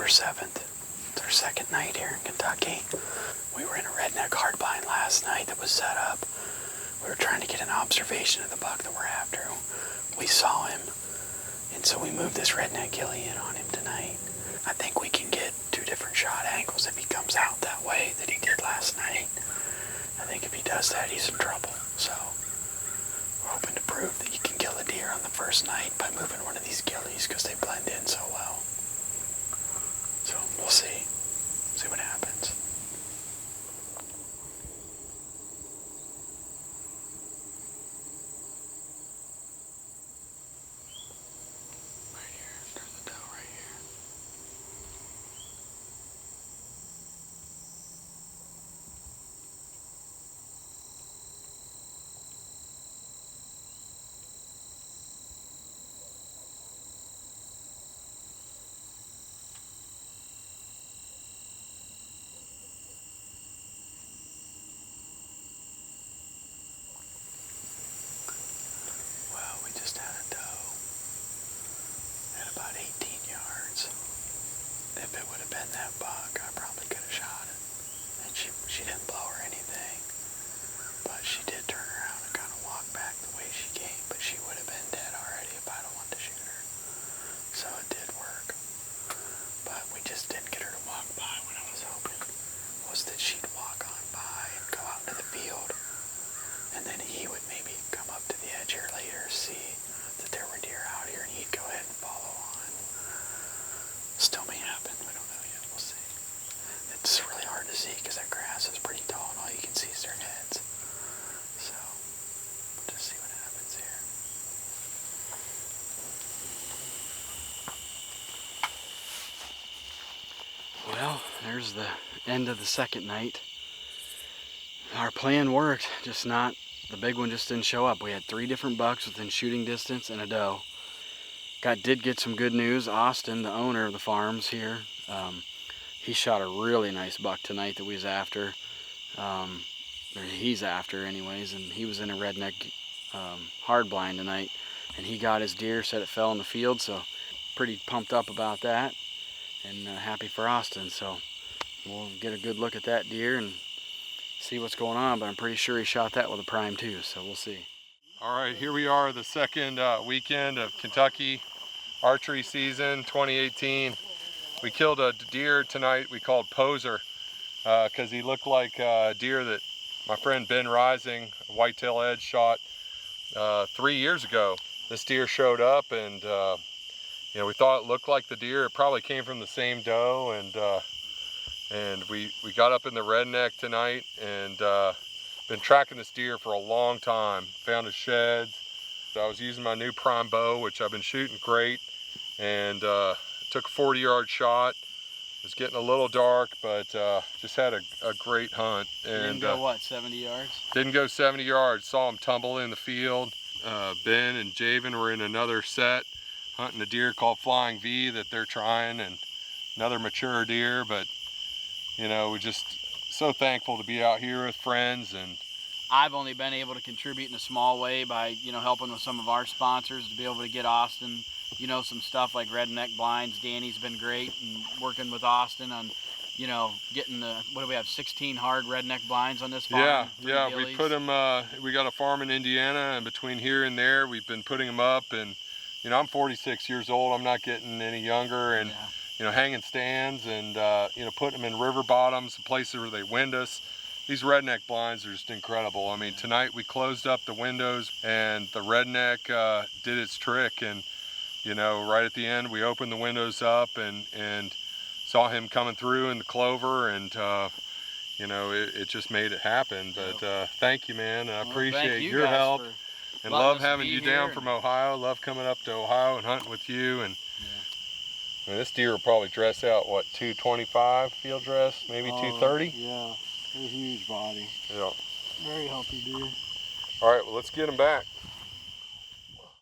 7th. It's our second night here in Kentucky. We were in a redneck hardbind last night that was set up. We were trying to get an observation of the buck that we're after. We saw him, and so we moved this Redneck Ghillie in on him tonight. I think we can get 2 different shot angles if he comes out that way that he did last night. I think if he does that, he's in trouble. So we're hoping to prove that you can kill a deer on the first night by moving one of these ghillies because they blend in so well. So we'll see what happens. Right here, there's the doe right here. Well, we just had a doe at about 18 yards. If it would have been that buck, I probably could have shot it. And she didn't blow or anything, but she did turn around and kind of walk back the way she came, but she would have been dead already if I'd have wanted to shoot her. So it did work. But we just didn't get her to walk by. What I was hoping was that she'd walk on by and go out into the field, and then he would maybe come up to the edge here later, see that there were deer out here, and he'd go ahead and follow on. Still may happen. We don't know yet. We'll see. It's really hard to see because that grass is pretty tall, and all you can see is their heads. So we'll just see what happens here. Well, there's the end of the second night. Our plan worked, just not, the big one just didn't show up. We had 3 different bucks within shooting distance and a doe. Did get some good news. Austin, the owner of the farms here, he shot a really nice buck tonight that we was after. Or he's after anyways, and he was in a redneck hard blind tonight, and he got his deer, said it fell in the field, so pretty pumped up about that, and happy for Austin. So we'll get a good look at that deer and see what's going on, but I'm pretty sure he shot that with a prime too, so we'll see. All right, here we are, the second weekend of Kentucky archery season 2018. We killed a deer tonight we called Poser because he looked like a deer that my friend Ben Rising, a Whitetail Edge, shot 3 years ago. This deer showed up, and you know, we thought it looked like the deer. It probably came from the same doe, and we got up in the redneck tonight and been tracking this deer for a long time. Found his sheds. I was using my new prime bow, which I've been shooting great, and took a 40-yard shot. It was getting a little dark, but just had a great hunt. And didn't go what, 70 yards? Didn't go 70 yards. Saw him tumble in the field. Ben and Javen were in another set hunting a deer called Flying V that they're trying, and another mature deer. But you know, we're just so thankful to be out here with friends. And I've only been able to contribute in a small way by, you know, helping with some of our sponsors to be able to get Austin, you know, some stuff like Redneck Blinds. Danny's been great and working with Austin on, you know, getting the, what do we have, 16 hard redneck blinds on this farm? Yeah, we put them, we got a farm in Indiana, and between here and there, we've been putting them up. And, you know, I'm 46 years old. I'm not getting any younger. And, you know, hanging stands and, you know, putting them in river bottoms, places where they wind us. These redneck blinds are just incredible. I mean, tonight we closed up the windows, and the redneck did its trick. And, you know, right at the end, we opened the windows up and saw him coming through in the clover, and, you know, it just made it happen. But thank you, man. I appreciate your help, and love having you down from Ohio. Love coming up to Ohio and hunting with you. And I mean, this deer will probably dress out, what, 225 field dress, maybe 230? Yeah, a huge body. Yeah. Very healthy deer. All right, well, let's get him back.